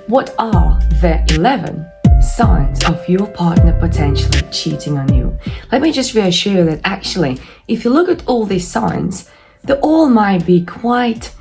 What are the 11 signs of your partner potentially cheating on you? Let me just reassure you that actually, if you look at all these signs, they all might be quite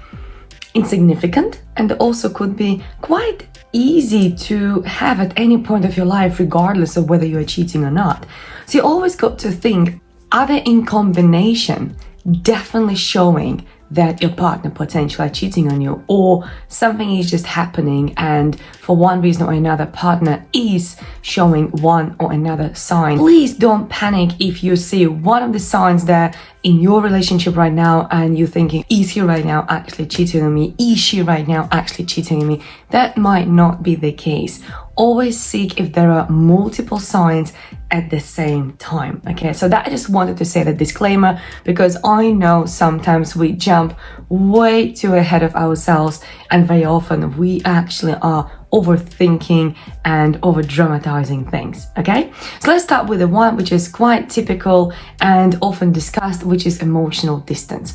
insignificant and also could be quite easy to have at any point of your life, regardless of whether you are cheating or not. So you always got to think, are they in combination definitely showing that your partner potentially are cheating on you, or something is just happening and for one reason or another partner is showing one or another sign? Please don't panic if you see one of the signs there in your relationship right now and you're thinking, is he right now actually cheating on me? Is she right now actually cheating on me? That might not be the case. Always seek if there are multiple signs at the same time. Okay, so that I just wanted to say the disclaimer, because I know sometimes we jump way too ahead of ourselves and very often we actually are overthinking and over dramatizing things. Okay, so let's start with the one which is quite typical and often discussed, which is emotional distance.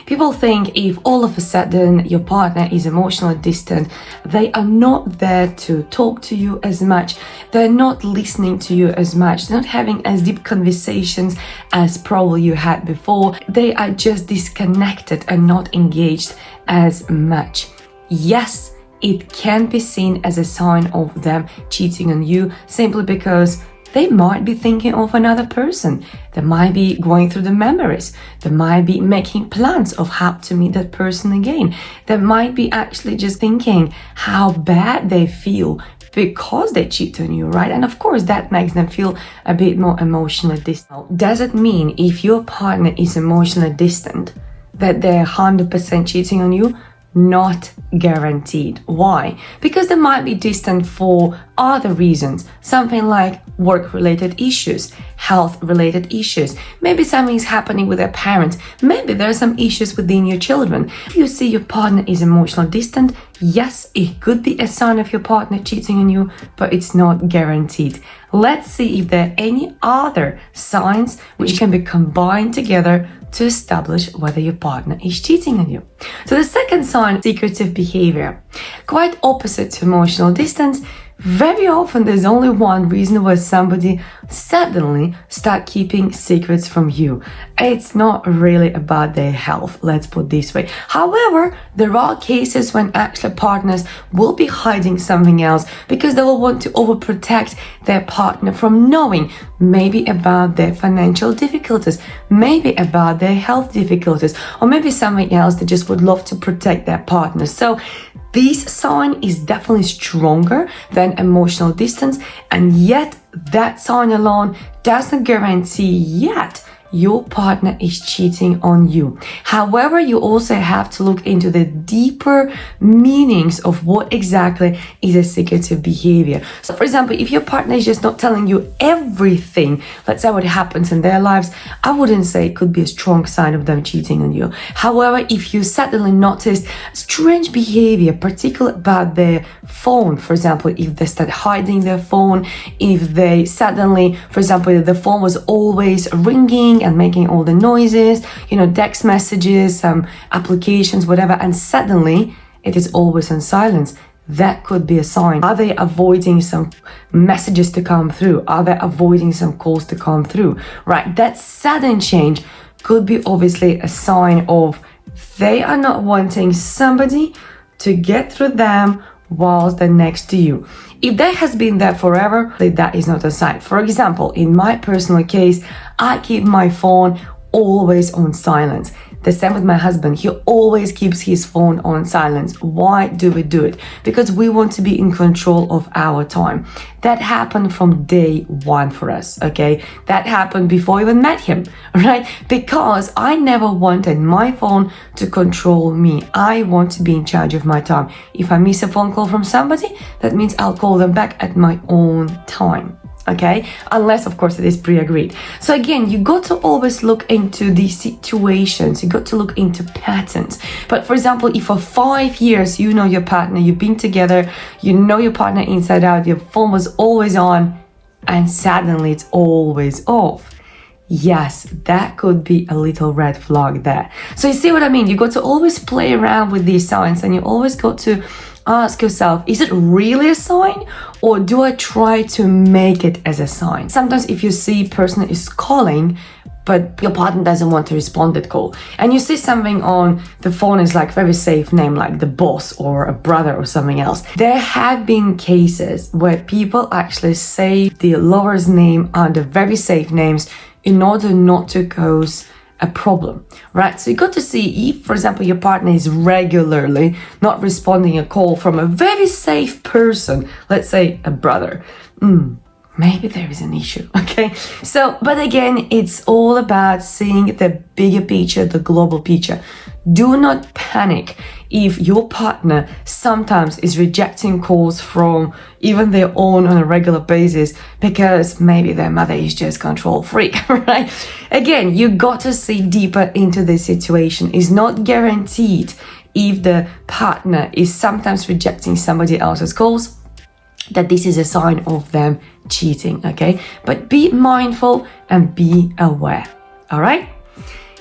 People think if all of a sudden your partner is emotionally distant, they are not there to talk to you as much, they're not listening to you as much, they're not having as deep conversations as probably you had before, they are just disconnected and not engaged as much. Yes, it can be seen as a sign of them cheating on you simply because they might be thinking of another person. They might be going through the memories. They might be making plans of how to meet that person again. They might be actually just thinking how bad they feel because they cheat on you, right? And of course, that makes them feel a bit more emotionally distant. Does it mean if your partner is emotionally distant that they're 100% cheating on you? Not guaranteed. Why? Because they might be distant for other reasons, something like work-related issues, health-related issues, maybe something's happening with their parents, maybe there are some issues within your children. If you see your partner is emotionally distant, yes, it could be a sign of your partner cheating on you, but it's not guaranteed. Let's see if there are any other signs which can be combined together to establish whether your partner is cheating on you. So the second sign, secretive behavior. Quite opposite to emotional distance, very often there's only one reason why somebody suddenly start keeping secrets from you. It's not really about their health, let's put it this way. However, there are cases when actually partners will be hiding something else because they will want to overprotect their partner from knowing maybe about their financial difficulties, maybe about their health difficulties, or maybe something else. They just would love to protect their partner. So this sign is definitely stronger than emotional distance, and yet that sign alone doesn't guarantee yet your partner is cheating on you. However, you also have to look into the deeper meanings of what exactly is a secretive behavior. So for example, if your partner is just not telling you everything, let's say what happens in their lives, I wouldn't say it could be a strong sign of them cheating on you. However, if you suddenly notice strange behavior, particularly about their phone, for example, if they start hiding their phone, if they suddenly, for example, the phone was always ringing and making all the noises, text messages, applications, whatever, and suddenly it is always on silence. That could be a sign. Are they avoiding some messages to come through? Are they avoiding some calls to come through? Right, that sudden change could be obviously a sign of they are not wanting somebody to get through them whilst they're next to you. If that has been there forever, that is not a sign. For example, in my personal case, I keep my phone always on silence. The same with my husband. He always keeps his phone on silence. Why do we do it? Because we want to be in control of our time. That happened from day one for us, okay? That happened before I even met him, right? Because I never wanted my phone to control me. I want to be in charge of my time. If I miss a phone call from somebody, that means I'll call them back at my own time. Okay, unless of course it is pre-agreed. So again, you got to always look into these situations, you got to look into patterns. But for example, if for 5 years you know your partner, you've been together, you know your partner inside out, your phone was always on and suddenly it's always off, yes, that could be a little red flag there. So you see what I mean? You got to always play around with these signs, and you always got to ask yourself, is it really a sign, or do I try to make it as a sign? Sometimes if you see a person is calling, but your partner doesn't want to respond to that call, and you see something on the phone is like very safe name, like the boss or a brother or something else. There have been cases where people actually say the lover's name under very safe names in order not to cause a problem, right? So you got to see if, for example, your partner is regularly not responding a call from a very safe person, let's say a brother, maybe there is an issue, okay? So, but again, it's all about seeing the bigger picture, the global picture. Do not panic if your partner sometimes is rejecting calls from even their own on a regular basis because maybe their mother is just control freak, right? Again, you got to see deeper into the situation. It's not guaranteed if the partner is sometimes rejecting somebody else's calls that this is a sign of them cheating, okay? But be mindful and be aware, all right?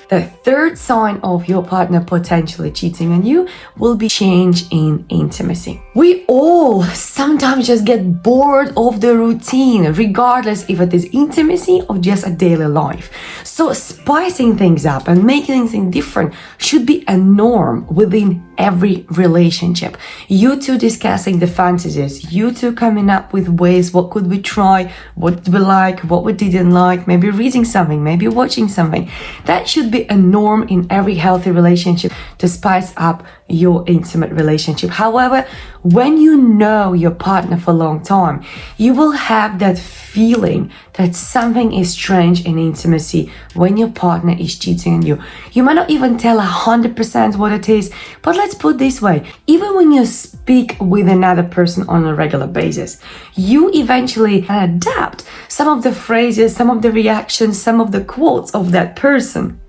The third sign of your partner potentially cheating on you will be change in intimacy. We all sometimes just get bored of the routine, regardless if it is intimacy or just a daily life. So spicing things up and making things different should be a norm within every relationship. You two discussing the fantasies, you two coming up with ways, what could we try, what we like, what we didn't like, maybe reading something, maybe watching something. That should be a norm in every healthy relationship to spice up your intimate relationship. However, when you know your partner for a long time, you will have that feeling that something is strange in intimacy when your partner is cheating on you. You might not even tell 100% what it is, but let's put it this way. Even when you speak with another person on a regular basis, you eventually adapt some of the phrases, some of the reactions, some of the quotes of that person.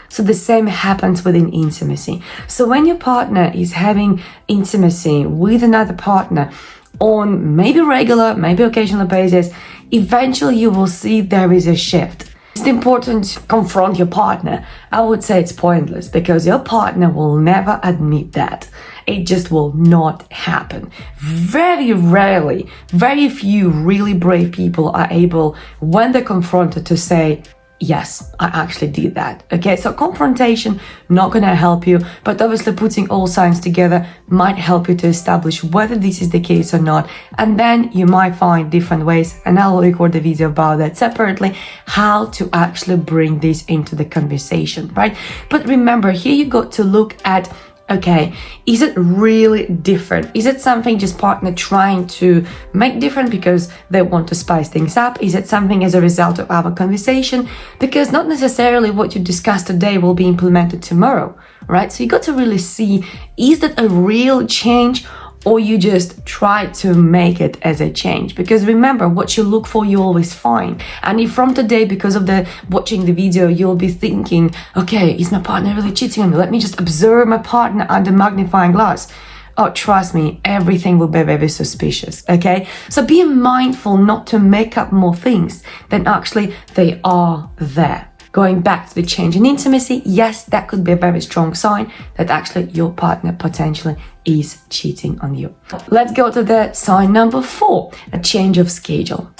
So the same happens within intimacy. So when your partner is having intimacy with another partner on maybe regular, maybe occasional basis, eventually you will see there is a shift. It's important to confront your partner. I would say it's pointless because your partner will never admit that. It just will not happen. Very rarely, very few really brave people are able, when they're confronted, to say, yes, I actually did that. Okay, so confrontation, not gonna help you, but obviously putting all signs together might help you to establish whether this is the case or not. And then you might find different ways, and I'll record a video about that separately, how to actually bring this into the conversation, right? But remember, here you got to look at, okay, is it really different? Is it something just partner trying to make different because they want to spice things up? Is it something as a result of our conversation? Because not necessarily what you discussed today will be implemented tomorrow, right? So you got to really see, is that a real change, or you just try to make it as a change? Because remember, what you look for, you always find. And if from today, because of the watching the video, you'll be thinking, okay, is my partner really cheating on me? Let me just observe my partner under magnifying glass. Oh, trust me, everything will be very suspicious, okay? So be mindful not to make up more things than actually they are there. Going back to the change in intimacy, yes, that could be a very strong sign that actually your partner potentially is cheating on you. Let's go to the sign number 4, a change of schedule.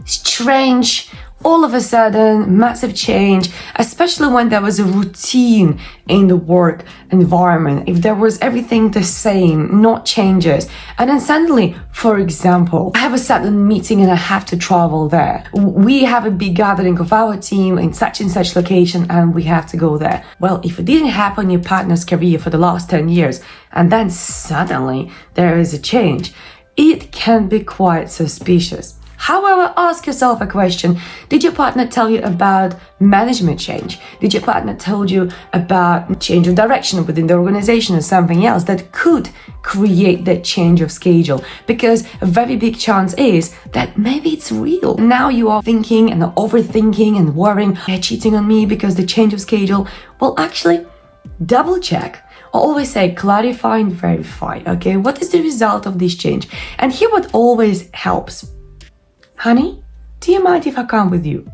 Strange, all of a sudden, massive change, especially when there was a routine in the work environment. If there was everything the same, not changes. And then suddenly, for example, I have a sudden meeting and I have to travel there. We have a big gathering of our team in such and such location and we have to go there. Well, if it didn't happen in your partner's career for the last 10 years, and then suddenly there is a change, it can be quite suspicious. However, ask yourself a question. Did your partner tell you about management change? Did your partner tell you about change of direction within the organization or something else that could create that change of schedule? Because a very big chance is that maybe it's real. Now you are thinking and overthinking and worrying, they're cheating on me because the change of schedule. Well, actually, double check. I always say clarify and verify, okay? What is the result of this change? And here what always helps. Honey, do you mind if I come with you?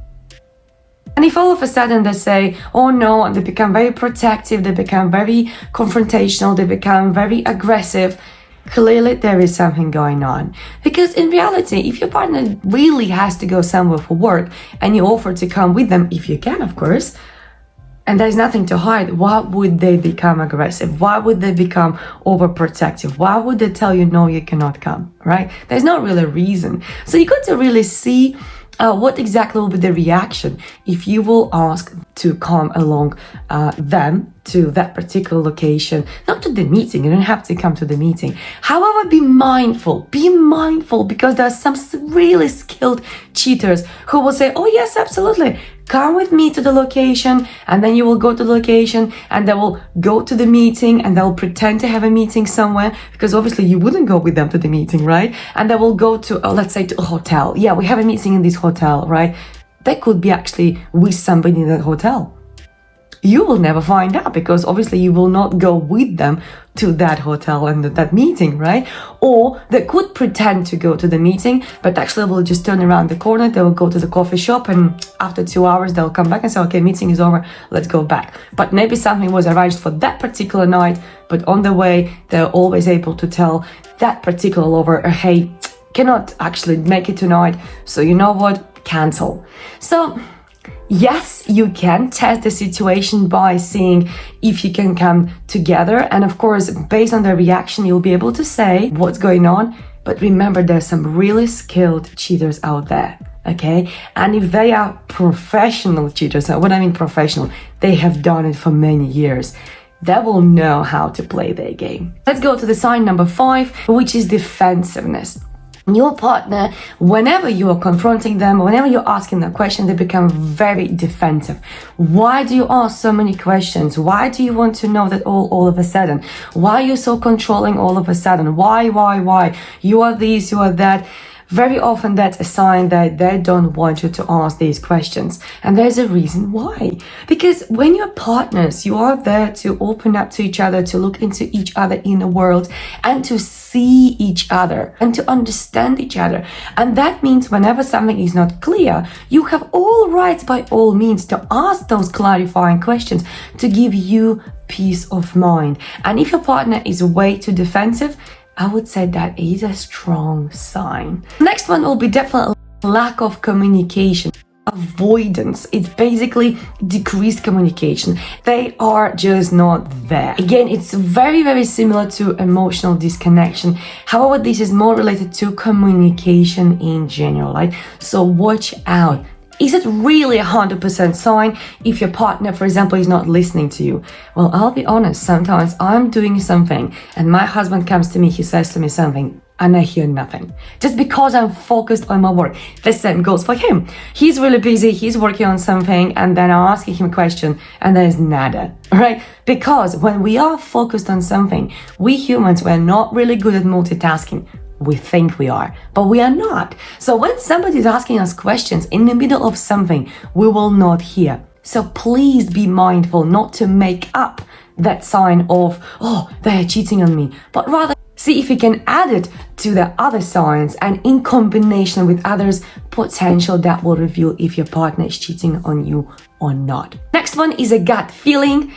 And if all of a sudden they say, oh no, and they become very protective, they become very confrontational, they become very aggressive, clearly there is something going on. Because in reality, if your partner really has to go somewhere for work and you offer to come with them, if you can, of course, and there's nothing to hide, why would they become aggressive? Why would they become overprotective? Why would they tell you, no, you cannot come, right? There's not really a reason. So you got to really see what exactly will be the reaction if you will ask to come along them to that particular location, not to the meeting. You don't have to come to the meeting. However, be mindful because there are some really skilled cheaters who will say, oh yes, absolutely, come with me to the location, and then you will go to the location and they will go to the meeting and they'll pretend to have a meeting somewhere, because obviously you wouldn't go with them to the meeting, right? And they will go to, let's say, to a hotel. Yeah, we have a meeting in this hotel, right? They could be actually with somebody in that hotel. You will never find out because obviously you will not go with them to that hotel and that meeting, right? Or they could pretend to go to the meeting, but actually will just turn around the corner, they will go to the coffee shop, and after 2 hours they'll come back and say, okay, meeting is over, let's go back. But maybe something was arranged for that particular night, but on the way they're always able to tell that particular lover, hey, cannot actually make it tonight, so you know what, cancel. So yes, you can test the situation by seeing if you can come together. And of course, based on their reaction, you'll be able to say what's going on. But remember, there's some really skilled cheaters out there, okay? And if they are professional cheaters, what I mean professional, they have done it for many years. They will know how to play their game. Let's go to the sign number 5, which is defensiveness. Your partner, whenever you are confronting them, whenever you're asking them questions, they become very defensive. Why do you ask so many questions? Why do you want to know that all of a sudden? Why are you so controlling all of a sudden? Why? You are this, you are that. Very often that's a sign that they don't want you to ask these questions. And there's a reason why. Because when you're partners, you are there to open up to each other, to look into each other in the world, and to see each other and to understand each other. And that means whenever something is not clear, you have all rights by all means to ask those clarifying questions to give you peace of mind. And if your partner is way too defensive, I would say that is a strong sign. Next one will be definitely lack of communication. Avoidance. It's basically decreased communication. They are just not there. Again, it's very, very similar to emotional disconnection. However, this is more related to communication in general, right? So watch out. Is it really 100% sign if your partner, for example, is not listening to you? Well, I'll be honest, sometimes I'm doing something and my husband comes to me, he says to me something, and I hear nothing. Just because I'm focused on my work. The same goes for him. He's really busy, he's working on something, and then I'm asking him a question, and there's nada, right? Because when we are focused on something, we humans, we're not really good at multitasking. We think we are, but we are not. So when somebody is asking us questions in the middle of something, we will not hear. So please be mindful not to make up that sign of, oh, they're cheating on me, but rather see if you can add it to the other signs, and in combination with others, potential that will reveal if your partner is cheating on you or not. Next one is a gut feeling.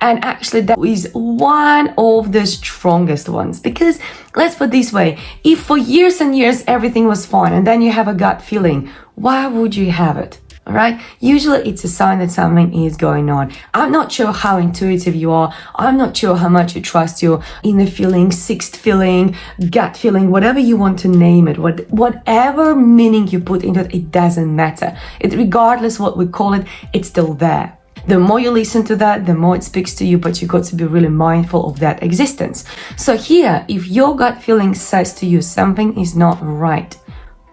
And actually that is one of the strongest ones, because let's put it this way, if for years and years everything was fine and then you have a gut feeling, why would you have it? All right. Usually it's a sign that something is going on. I'm not sure how intuitive you are. I'm not sure how much you trust your inner feeling, sixth feeling, gut feeling, whatever you want to name it, whatever meaning you put into it, it doesn't matter. Regardless what we call it, it's still there. The more you listen to that, the more it speaks to you, but you got to be really mindful of that existence. So here, if your gut feeling says to you something is not right,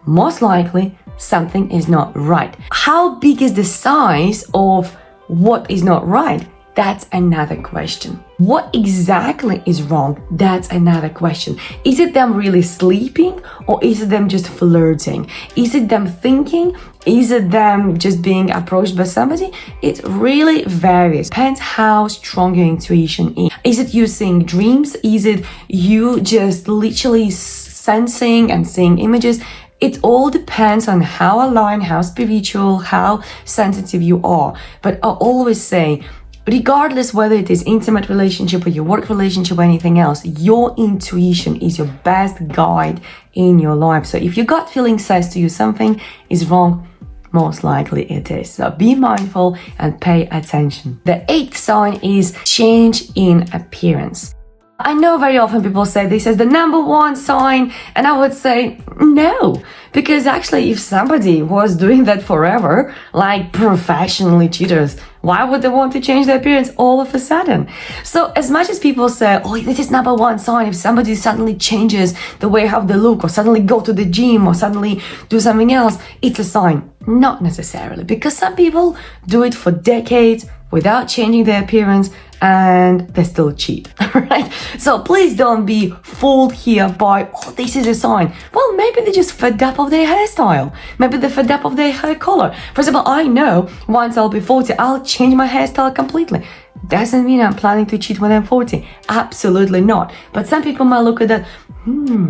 most likely something is not right. How big is the size of what is not right? That's another question. What exactly is wrong? That's another question. Is it them really sleeping, or is it them just flirting? Is it them thinking? Is it them just being approached by somebody? It really varies. Depends how strong your intuition is. Is it you seeing dreams? Is it you just literally sensing and seeing images? It all depends on how aligned, how spiritual, how sensitive you are. But I always say, regardless whether it is intimate relationship or your work relationship or anything else, your intuition is your best guide in your life. So if your gut feeling says to you something is wrong, most likely it is. So be mindful and pay attention. The 8th sign is change in appearance. I know very often people say this is the number 1 sign, and I would say no, because actually if somebody was doing that forever, like professionally cheaters, why would they want to change their appearance all of a sudden? So as much as people say, oh, this is number 1 sign, if somebody suddenly changes the way how they look, or suddenly go to the gym, or suddenly do something else, it's a sign. Not necessarily, because some people do it for decades without changing their appearance, and they still cheat, right? So please don't be fooled here by, oh, this is a sign. Well, maybe they're just fed up of their hairstyle. Maybe they're fed up of their hair color. For example, I know once I'll be 40, I'll change my hairstyle completely. Doesn't mean I'm planning to cheat when I'm 40. Absolutely not. But some people might look at that,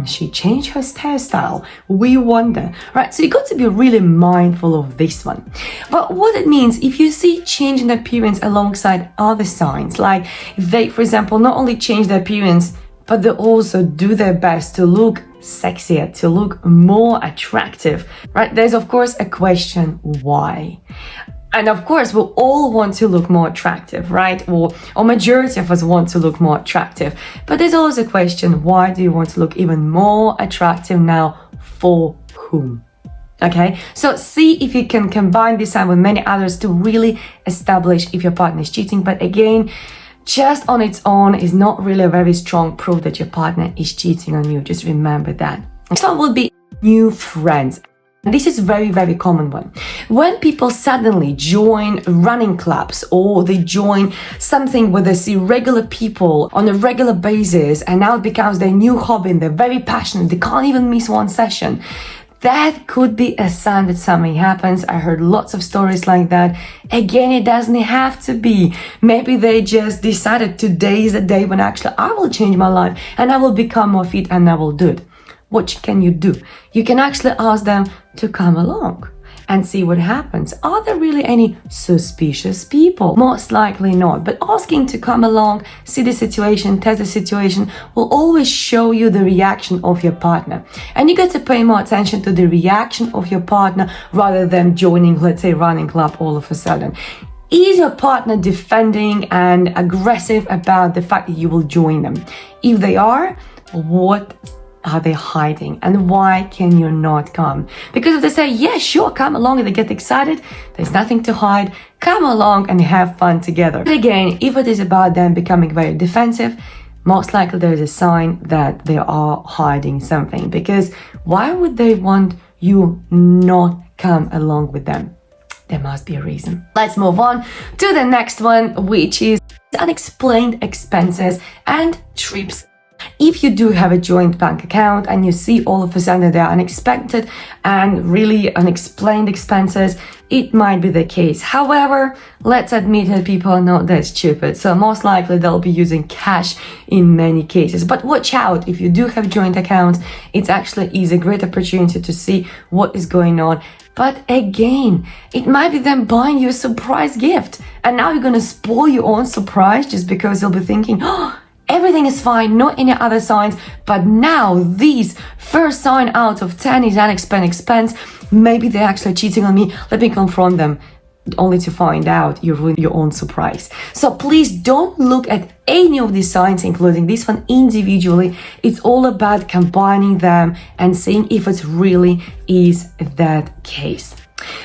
she changed her hairstyle. We wonder, right? So you got to be really mindful of this one. But what it means, if you see change in appearance alongside other signs, like if they, for example, not only change their appearance, but they also do their best to look sexier, to look more attractive, right? There's of course a question, why? And of course, we all want to look more attractive, right? Or majority of us want to look more attractive. But there's always a question, why do you want to look even more attractive now? For whom? Okay, so see if you can combine this sign with many others to really establish if your partner is cheating. But again, just on its own is not really a very strong proof that your partner is cheating on you. Just remember that. Next one will be new friends. This is a very, very common one. When people suddenly join running clubs, or they join something where they see regular people on a regular basis, and now it becomes their new hobby and they're very passionate, they can't even miss one session, that could be a sign that something happens. I heard lots of stories like that. Again, it doesn't have to be. Maybe they just decided today is the day when actually I will change my life and I will become more fit and I will do it. What can you do? You can actually ask them to come along and see what happens. Are there really any suspicious people? Most likely not. But asking to come along, see the situation, test the situation, will always show you the reaction of your partner. And you get to pay more attention to the reaction of your partner rather than joining, let's say, running club all of a sudden. Is your partner defending and aggressive about the fact that you will join them? If they are, what are they hiding, and why can you not come? Because if they say, yeah, sure, come along, and they get excited, there's nothing to hide, come along and have fun together. But again, if it is about them becoming very defensive, most likely there is a sign that they are hiding something, because why would they want you not come along with them? There must be a reason. Let's move on to the next one, which is unexplained expenses and trips. If you do have a joint bank account and you see all of a sudden there are unexpected and really unexplained expenses, it might be the case. However, let's admit that people are not that stupid, so most likely they'll be using cash in many cases. But watch out, if you do have joint accounts, it actually is a great opportunity to see what is going on. But again, it might be them buying you a surprise gift, and now you're gonna spoil your own surprise just because you'll be thinking, oh, everything is fine, not any other signs, but now this first sign out of 10 is unexplained expense. Maybe they're actually cheating on me. Let me confront them, only to find out you ruined your own surprise. So please don't look at any of these signs, including this one, individually. It's all about combining them and seeing if it really is that case.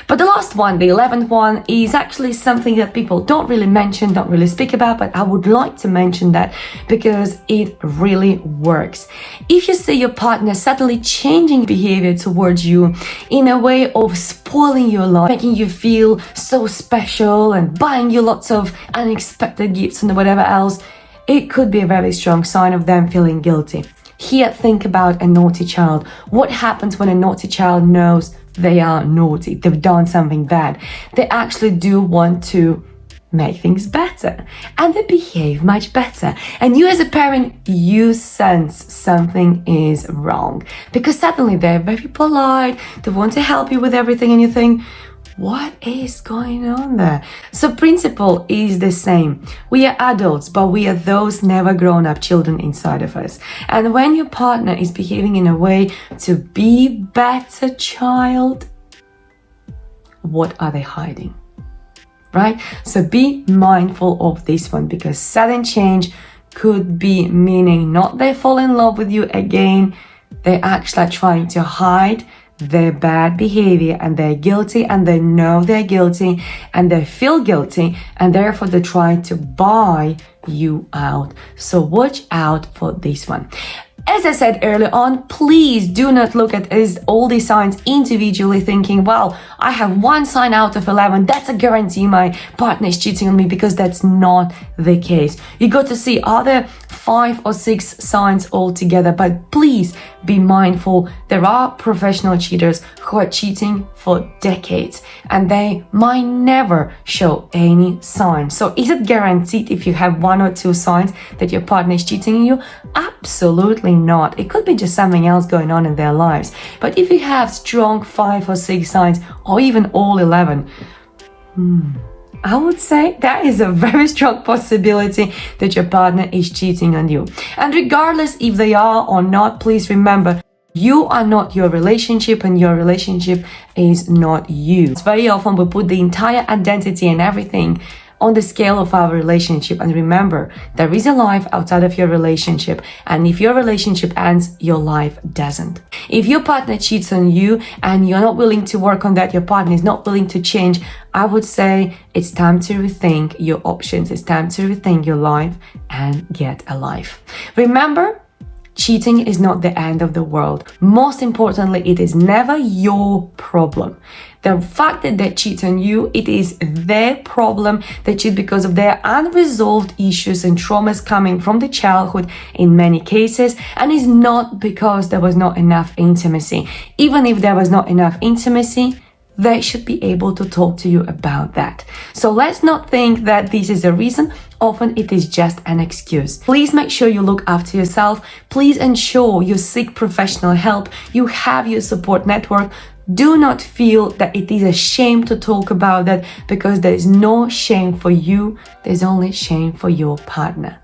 But the last one, the 11th one, is actually something that people don't really mention, don't really speak about, but I would like to mention that because it really works. If you see your partner suddenly changing behavior towards you in a way of spoiling your life, making you feel so special and buying you lots of unexpected gifts and whatever else, it could be a very strong sign of them feeling guilty. Here, think about a naughty child. What happens when a naughty child knows they are naughty, they've done something bad? They actually do want to make things better, and they behave much better. And you as a parent, you sense something is wrong because suddenly they're very polite, they want to help you with everything, and you think, what is going on there? So principle is the same. We are adults, but we are those never grown up children inside of us. And when your partner is behaving in a way to be better child, what are they hiding? Right? So be mindful of this one, because sudden change could be meaning not they fall in love with you again, they actually are trying to hide their bad behavior, and they're guilty, and they know they're guilty, and they feel guilty, and therefore they try to buy you out. So watch out for this one. As I said earlier on, please do not look at all these signs individually thinking, well, I have one sign out of 11, that's a guarantee my partner is cheating on me, because that's not the case. You got to see, are there 5 or 6 signs altogether? But please be mindful, there are professional cheaters who are cheating for decades, and they might never show any signs. So is it guaranteed if you have 1 or 2 signs that your partner is cheating on you? Absolutely not. It could be just something else going on in their lives. But if you have strong 5 or 6 signs, or even all 11, I would say that is a very strong possibility that your partner is cheating on you. And regardless if they are or not, please remember, you are not your relationship, and your relationship is not you. Very often we put the entire identity and everything on the scale of our relationship. And remember, there is a life outside of your relationship, and if your relationship ends, your life doesn't. If your partner cheats on you and you're not willing to work on that, your partner is not willing to change, I would say it's time to rethink your options. It's time to rethink your life and get a life. Remember, cheating is not the end of the world. Most importantly, it is never your problem. The fact that they cheat on you, it is their problem. They cheat because of their unresolved issues and traumas coming from the childhood in many cases, and it's not because there was not enough intimacy. Even if there was not enough intimacy, they should be able to talk to you about that. So let's not think that this is a reason. Often it is just an excuse. Please make sure you look after yourself. Please ensure you seek professional help. You have your support network. Do not feel that it is a shame to talk about that, because there is no shame for you. There's only shame for your partner.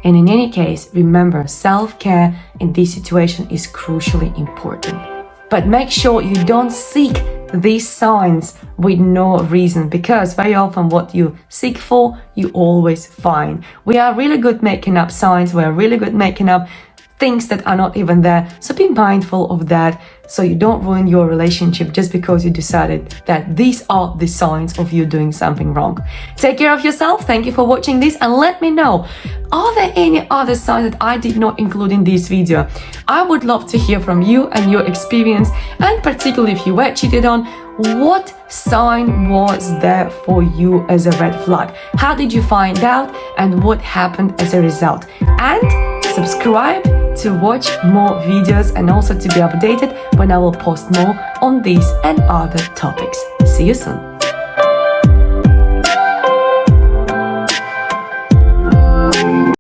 And in any case, remember, self-care in this situation is crucially important. But make sure you don't seek these signs with no reason, because very often what you seek for, you always find. We are really good making up signs. We are really good making up things that are not even there. So be mindful of that, so you don't ruin your relationship just because you decided that these are the signs of you doing something wrong. Take care of yourself. Thank you for watching this, and let me know, are there any other signs that I did not include in this video? I would love to hear from you and your experience, and particularly if you were cheated on, what sign was there for you as a red flag? How did you find out, and what happened as a result? And subscribe to watch more videos, and also to be updated when I will post more on these and other topics. See you soon.